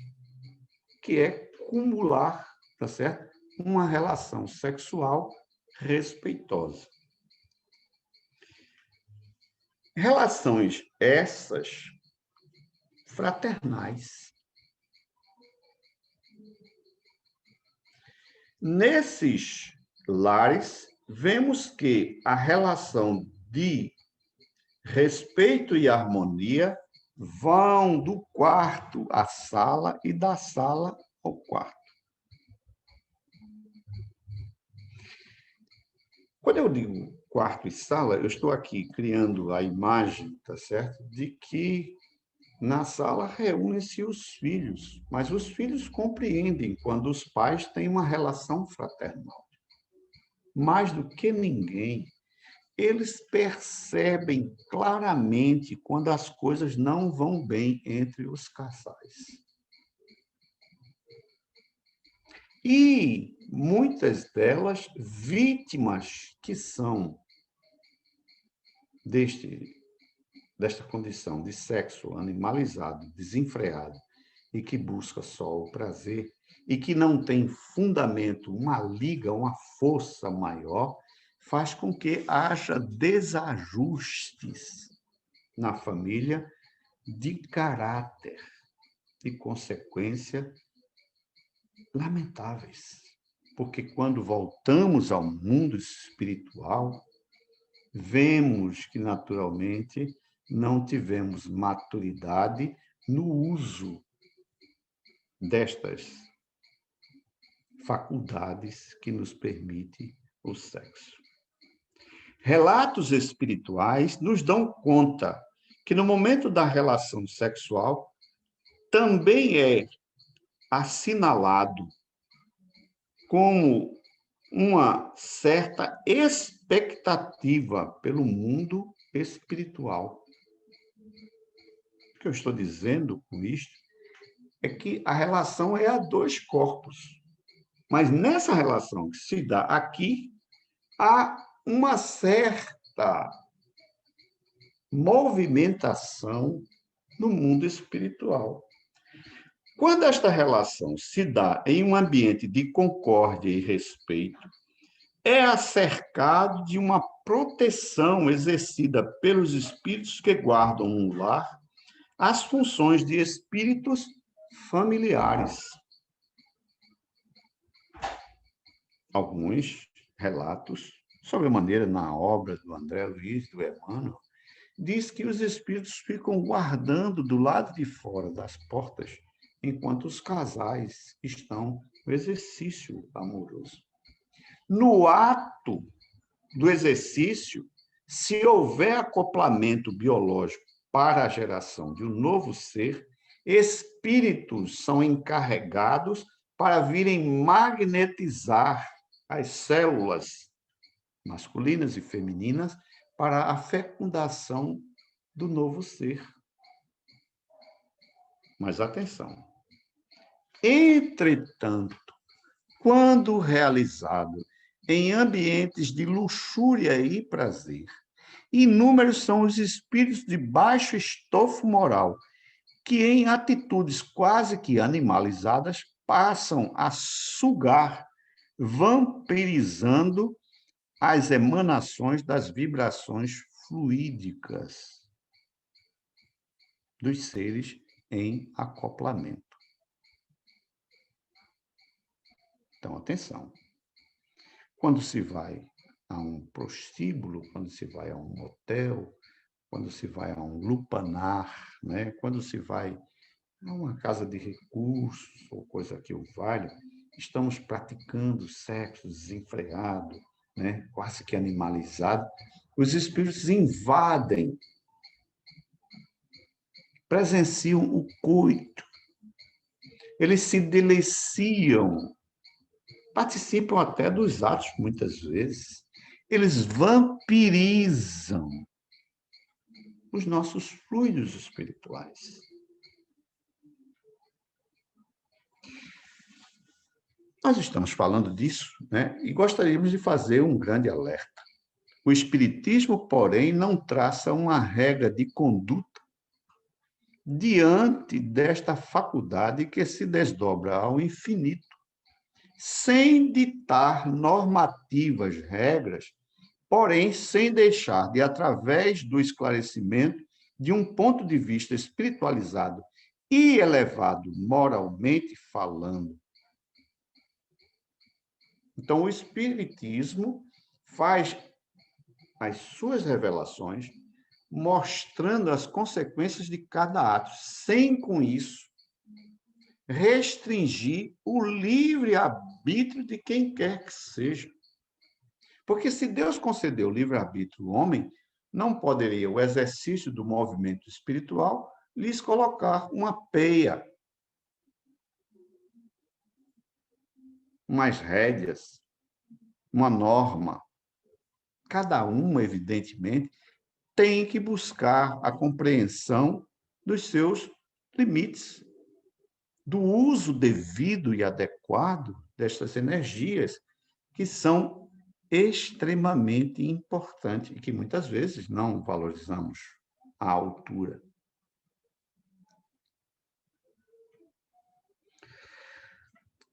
que é cumular, tá certo? Uma relação sexual respeitosa. Relações essas fraternais. Nesses lares, vemos que a relação de respeito e harmonia vão do quarto à sala e da sala ao quarto. Quando eu digo quarto e sala, eu estou aqui criando a imagem, tá certo? De que na sala reúnem-se os filhos, mas os filhos compreendem quando os pais têm uma relação fraternal. Mais do que ninguém, eles percebem claramente quando as coisas não vão bem entre os casais. E muitas delas vítimas que são desta condição de sexo animalizado, desenfreado, e que busca só o prazer, e que não tem fundamento, uma liga, uma força maior, faz com que haja desajustes na família de caráter e consequência lamentáveis. Porque quando voltamos ao mundo espiritual, vemos que, naturalmente, não tivemos maturidade no uso destas faculdades que nos permite o sexo. Relatos espirituais nos dão conta que no momento da relação sexual também é assinalado como uma certa expectativa pelo mundo espiritual. O que eu estou dizendo com isto é que a relação é a dois corpos. Mas nessa relação que se dá aqui, há uma certa movimentação no mundo espiritual. Quando esta relação se dá em um ambiente de concórdia e respeito, é acercado de uma proteção exercida pelos espíritos que guardam no lar as funções de espíritos familiares. Alguns relatos, sobremaneira na obra do André Luiz, do Emmanuel, diz que os espíritos ficam guardando do lado de fora das portas enquanto os casais estão no exercício amoroso. No ato do exercício, se houver acoplamento biológico para a geração de um novo ser, espíritos são encarregados para virem magnetizar as células masculinas e femininas para a fecundação do novo ser. Mas atenção. Entretanto, quando realizado em ambientes de luxúria e prazer, inúmeros são os espíritos de baixo estofo moral que, em atitudes quase que animalizadas, passam a sugar, vampirizando as emanações das vibrações fluídicas dos seres em acoplamento. Então, atenção. Quando se vai a um prostíbulo, quando se vai a um hotel, quando se vai a um lupanar, né? Quando se vai a uma casa de recursos ou coisa que o valha, estamos praticando sexo desenfreado, né? Quase que animalizado. Os espíritos invadem, presenciam o coito, eles se deliciam, participam até dos atos, muitas vezes. Eles vampirizam os nossos fluidos espirituais. Nós estamos falando disso, né? E gostaríamos de fazer um grande alerta. O Espiritismo, porém, não traça uma regra de conduta diante desta faculdade que se desdobra ao infinito, sem ditar normativas, regras, porém sem deixar de, através do esclarecimento de um ponto de vista espiritualizado e elevado moralmente falando. Então, o Espiritismo faz as suas revelações mostrando as consequências de cada ato, sem, com isso, restringir o livre-arbítrio de quem quer que seja. Porque se Deus concedeu o livre-arbítrio ao homem, não poderia o exercício do movimento espiritual lhes colocar uma peia, umas rédeas, uma norma. Cada um, evidentemente, tem que buscar a compreensão dos seus limites, do uso devido e adequado destas energias, que são extremamente importantes e que muitas vezes não valorizamos à altura.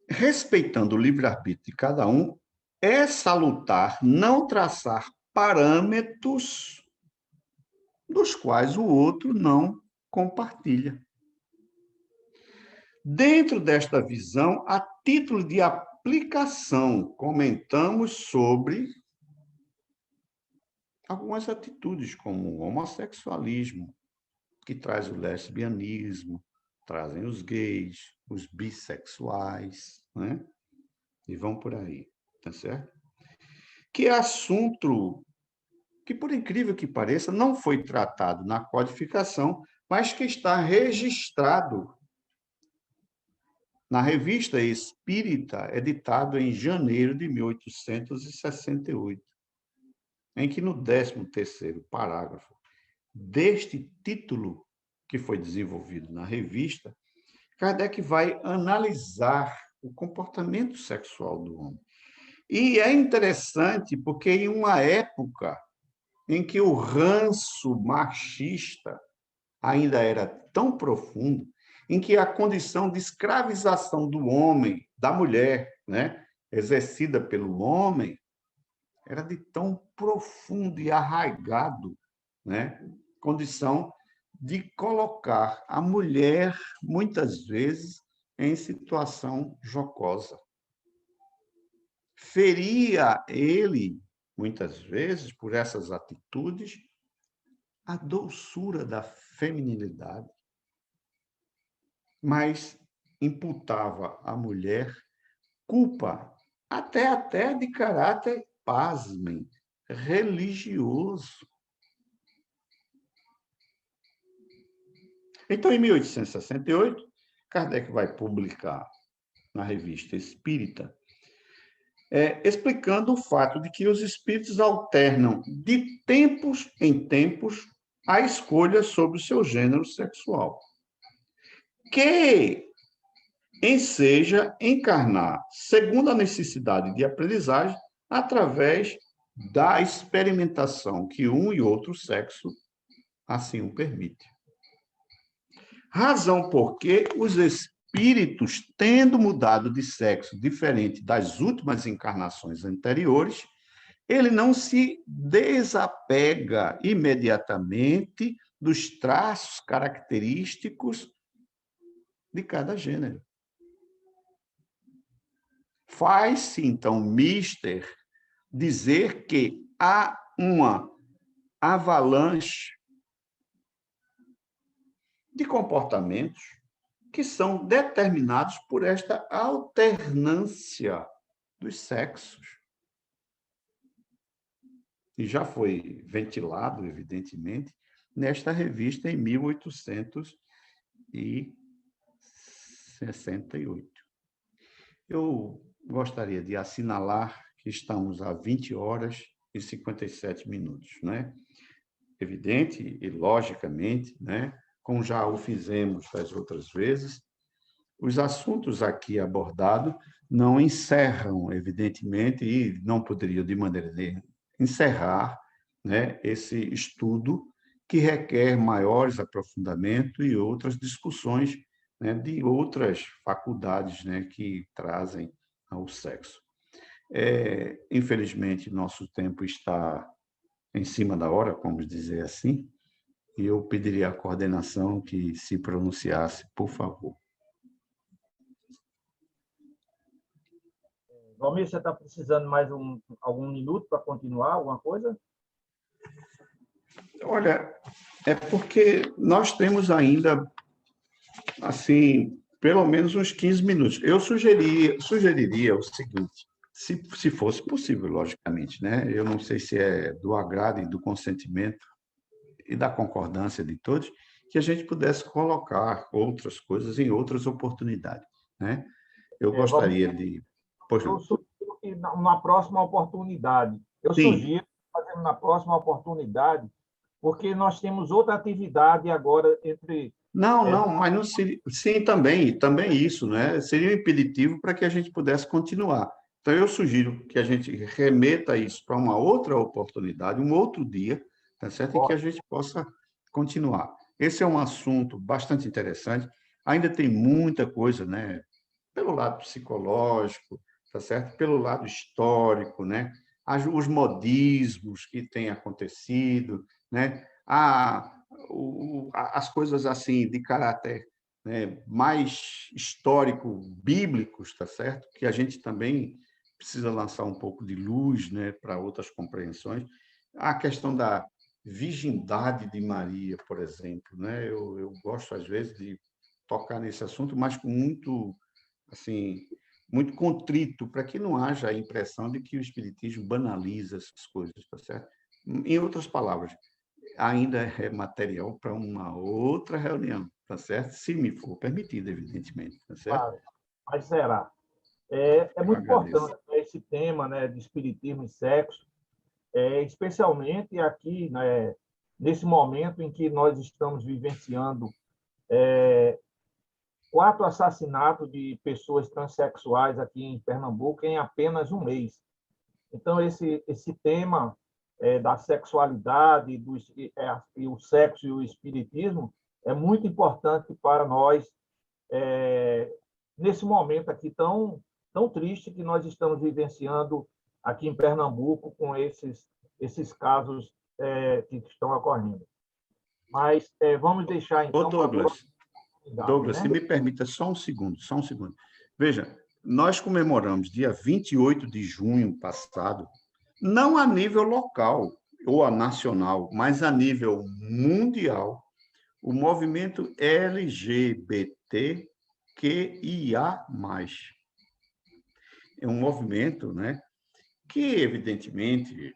Respeitando o livre-arbítrio de cada um, é salutar não traçar parâmetros dos quais o outro não compartilha. Dentro desta visão, a título de aplicação, comentamos sobre algumas atitudes, como o homossexualismo, que traz o lesbianismo, trazem os gays, os bissexuais, né? E vão por aí, tá certo? Que é assunto que, por incrível que pareça, não foi tratado na codificação, mas que está registrado na Revista Espírita, editado em janeiro de 1868, em que, no 13º parágrafo deste título que foi desenvolvido na revista, Kardec vai analisar o comportamento sexual do homem. E é interessante porque, em uma época em que o ranço machista ainda era tão profundo, em que a condição de escravização do homem, da mulher, né, exercida pelo homem, era de tão profundo e arraigado, né, condição de colocar a mulher, muitas vezes, em situação jocosa. Feria ele, muitas vezes, por essas atitudes, a doçura da feminilidade, mas imputava à mulher culpa até de caráter, pasmem, religioso. Então, em 1868, Kardec vai publicar na Revista Espírita, explicando o fato de que os espíritos alternam de tempos em tempos a escolha sobre o seu gênero sexual, que enseja encarnar segundo a necessidade de aprendizagem através da experimentação que um e outro sexo assim o permite. Razão porque os espíritos, tendo mudado de sexo diferente das últimas encarnações anteriores, ele não se desapega imediatamente dos traços característicos de cada gênero. Faz-se, então, mister dizer que há uma avalanche de comportamentos que são determinados por esta alternância dos sexos. E já foi ventilado, evidentemente, nesta revista em 1868. Eu gostaria de assinalar que estamos a 20 horas e 57 minutos, né? Evidente e logicamente, né? Como já o fizemos das outras vezes, os assuntos aqui abordados não encerram, evidentemente, e não poderiam, de maneira nenhuma, encerrar, né, esse estudo que requer maiores aprofundamentos e outras discussões, né, de outras faculdades, né, que trazem ao sexo. Infelizmente, nosso tempo está em cima da hora, vamos dizer assim, e eu pediria à coordenação que se pronunciasse, por favor. Valmir, você está precisando mais algum minuto para continuar alguma coisa? Olha, é porque nós temos ainda, assim, pelo menos uns 15 minutos. Eu sugeriria o seguinte, se fosse possível, logicamente, né? Eu não sei se é do agrado e do consentimento e da concordância de todos, que a gente pudesse colocar outras coisas em outras oportunidades, né? Eu gostaria de... Eu sugiro que na próxima oportunidade, Sim. Fazendo na próxima oportunidade, porque nós temos outra atividade agora entre... Não, mas não seria... Sim, também isso, né? Seria um impeditivo para que a gente pudesse continuar. Então, eu sugiro que a gente remeta isso para uma outra oportunidade, um outro dia, tá certo? E que a gente possa continuar. Esse é um assunto bastante interessante. Ainda tem muita coisa, né? Pelo lado psicológico, tá certo? Pelo lado histórico, né? Os modismos que têm acontecido, né? As coisas assim de caráter, né, mais histórico, bíblicos, tá certo? Que a gente também precisa lançar um pouco de luz, né, para outras compreensões. A questão da virgindade de Maria, por exemplo, né? Eu gosto às vezes de tocar nesse assunto, mas com muito contrito, para que não haja a impressão de que o espiritismo banaliza essas coisas, tá certo? Em outras palavras, ainda é material para uma outra reunião, tá certo? Se me for permitido, evidentemente, tá certo? Claro, mas será. É Eu muito agradeço. importante, né, esse tema, né, de espiritismo e sexo, especialmente aqui, né, nesse momento em que nós estamos vivenciando 4 assassinatos de pessoas transexuais aqui em Pernambuco em apenas um mês. Então, esse tema da sexualidade, e o sexo e o espiritismo é muito importante para nós, nesse momento aqui tão triste que nós estamos vivenciando aqui em Pernambuco com esses casos que estão ocorrendo. Mas vamos deixar, Ô, então, para a Douglas, oportunidade, Douglas, né? se me permita só um segundo, só um segundo. Veja, nós comemoramos dia 28 de junho passado, não a nível local ou a nacional, mas a nível mundial, o movimento LGBTQIA+. É um movimento, né, que, evidentemente,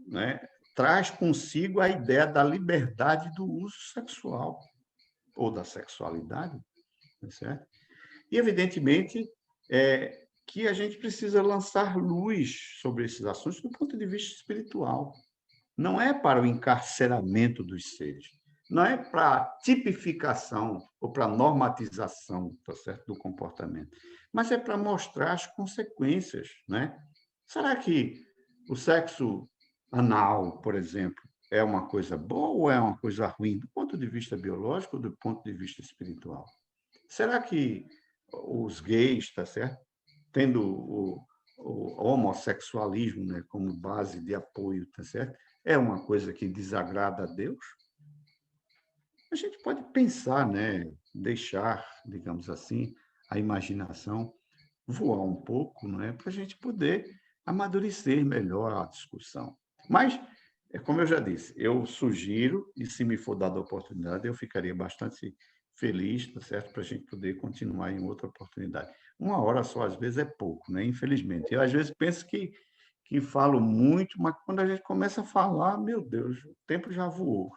né, traz consigo a ideia da liberdade do uso sexual ou da sexualidade, tá certo? E, evidentemente, que a gente precisa lançar luz sobre esses assuntos do ponto de vista espiritual. Não é para o encarceramento dos seres, não é para a tipificação ou para a normatização, tá certo, do comportamento, mas é para mostrar as consequências, né? Será que o sexo anal, por exemplo, é uma coisa boa ou é uma coisa ruim do ponto de vista biológico ou do ponto de vista espiritual? Será que os gays, tá certo? Tendo o homossexualismo, né, como base de apoio, tá certo? É uma coisa que desagrada a Deus? A gente pode pensar, né, deixar, digamos assim, a imaginação voar um pouco, não é, para a gente poder amadurecer melhor a discussão. Mas, como eu já disse, eu sugiro, e se me for dada a oportunidade, eu ficaria bastante feliz, tá certo, para a gente poder continuar em outra oportunidade. 1 hora só, às vezes, é pouco, né? Infelizmente. Eu, às vezes, penso que falo muito, mas quando a gente começa a falar, meu Deus, o tempo já voou,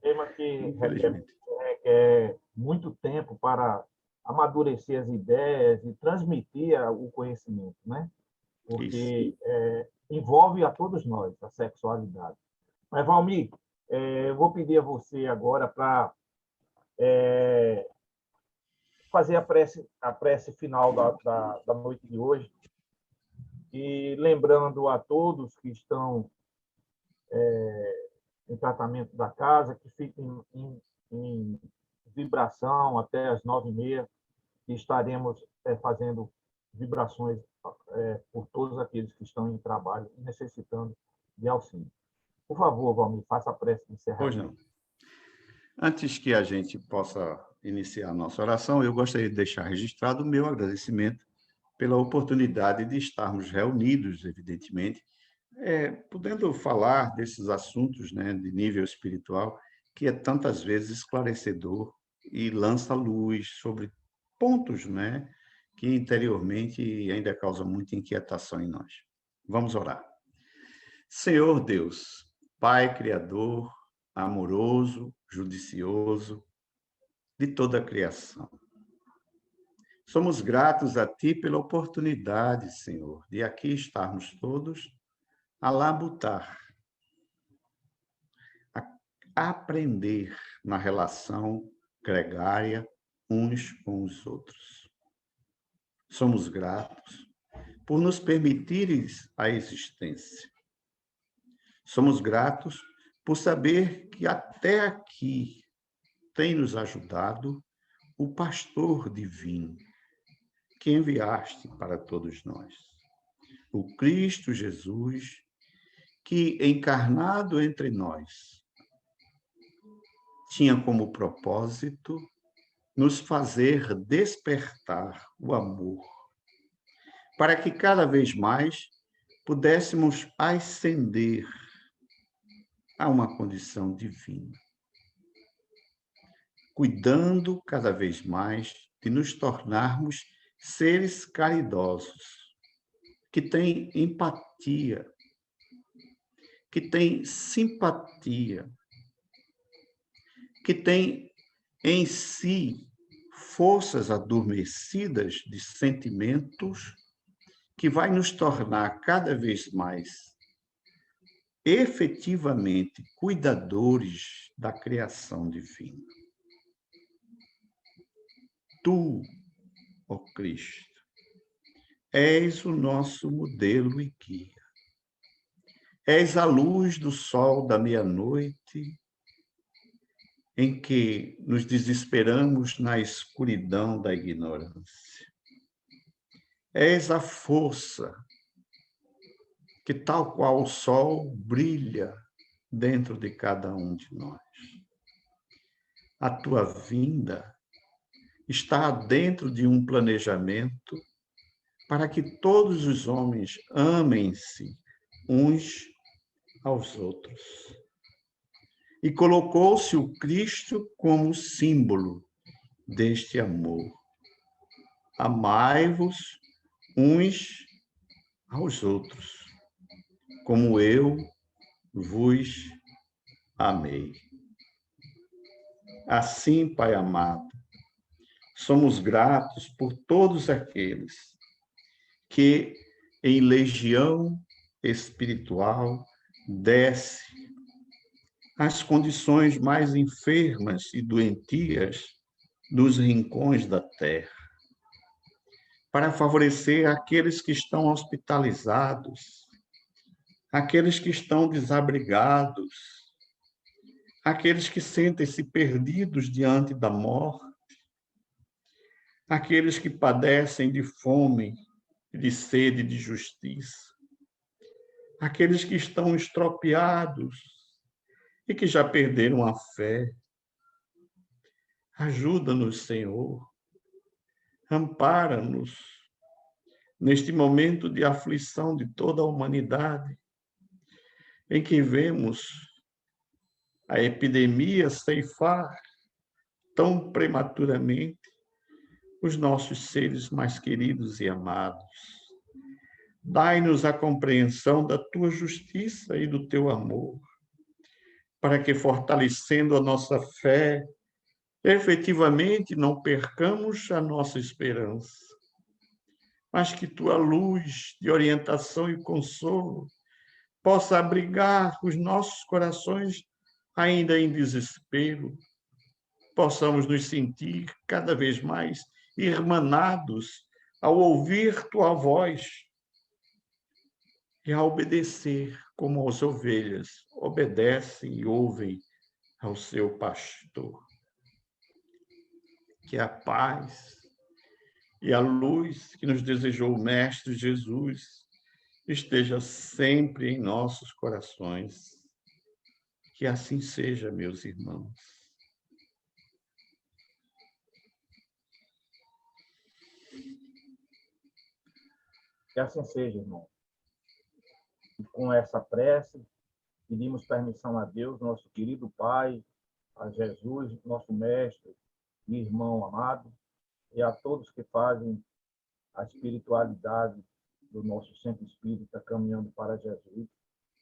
Tema que infelizmente. requer muito tempo para amadurecer as ideias e transmitir o conhecimento, né? Isso. Porque envolve a todos nós, a sexualidade. Mas, Valmir, eu vou pedir a você agora para fazer a prece final da noite de hoje, e lembrando a todos que estão em tratamento da casa, que fiquem em vibração até as 9h30, e estaremos fazendo vibrações por todos aqueles que estão em trabalho e necessitando de auxílio. Por favor, Valmir, faça a prece de Pois encerramento. não. Antes que a gente possa iniciar a nossa oração, eu gostaria de deixar registrado o meu agradecimento pela oportunidade de estarmos reunidos, evidentemente, podendo falar desses assuntos, né, de nível espiritual, que é tantas vezes esclarecedor e lança luz sobre pontos, né, que interiormente ainda causam muita inquietação em nós. Vamos orar. Senhor Deus, Pai Criador, amoroso, judicioso de toda a criação, somos gratos a Ti pela oportunidade, Senhor, de aqui estarmos todos a labutar, a aprender na relação gregária uns com os outros. Somos gratos por nos permitires a existência. Somos gratos por saber que até aqui tem nos ajudado o pastor divino que enviaste para todos nós, o Cristo Jesus, que, encarnado entre nós, tinha como propósito nos fazer despertar o amor, para que cada vez mais pudéssemos ascender a uma condição divina, cuidando cada vez mais de nos tornarmos seres caridosos, que têm empatia, que têm simpatia, que têm em si forças adormecidas de sentimentos que vai nos tornar cada vez mais efetivamente cuidadores da criação divina. Tu, ó Cristo, és o nosso modelo e guia. És a luz do sol da meia-noite, em que nos desesperamos na escuridão da ignorância. És a força que, tal qual o sol, brilha dentro de cada um de nós. a tua vinda está dentro de um planejamento para que todos os homens amem-se uns aos outros. E colocou-se o Cristo como símbolo deste amor. Amai-vos uns aos outros, como eu vos amei. Assim, Pai amado, somos gratos por todos aqueles que, em legião espiritual, desce às condições mais enfermas e doentias dos rincões da terra, para favorecer aqueles que estão hospitalizados, aqueles que estão desabrigados, aqueles que sentem-se perdidos diante da morte, aqueles que padecem de fome, de sede de justiça, aqueles que estão estropiados e que já perderam a fé. Ajuda-nos, Senhor. Ampara-nos neste momento de aflição de toda a humanidade, em que vemos a epidemia ceifar tão prematuramente os nossos seres mais queridos e amados. Dai-nos a compreensão da tua justiça e do teu amor, para que, fortalecendo a nossa fé, efetivamente não percamos a nossa esperança, mas que tua luz de orientação e consolo possa abrigar os nossos corações ainda em desespero, possamos nos sentir cada vez mais irmanados ao ouvir tua voz e a obedecer como as ovelhas obedecem e ouvem ao seu pastor. Que a paz e a luz que nos desejou o Mestre Jesus esteja sempre em nossos corações. Que assim seja, meus irmãos. Que assim seja, irmão. E com essa prece, pedimos permissão a Deus, nosso querido Pai, a Jesus, nosso Mestre e irmão amado, e a todos que fazem a espiritualidade do nosso Centro Espírita Caminhando para Jesus,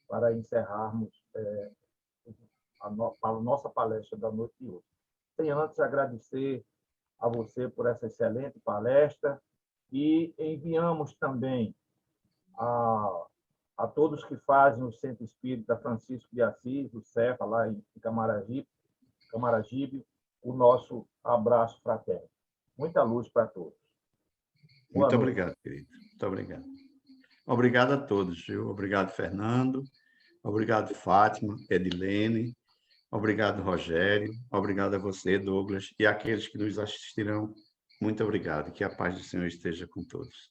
para encerrarmos a nossa palestra da noite de hoje. Sem antes agradecer a você por essa excelente palestra e enviamos também a todos que fazem o Centro Espírita Francisco de Assis, o CEFA, lá em Camaragibe, o nosso abraço fraterno. Muita luz para todos. Muito obrigado, querido. Muito obrigado. Obrigado a todos, viu? Obrigado, Fernando. Obrigado, Fátima, Edilene. Obrigado, Rogério. Obrigado a você, Douglas, e àqueles que nos assistirão. Muito obrigado. Que a paz do Senhor esteja com todos.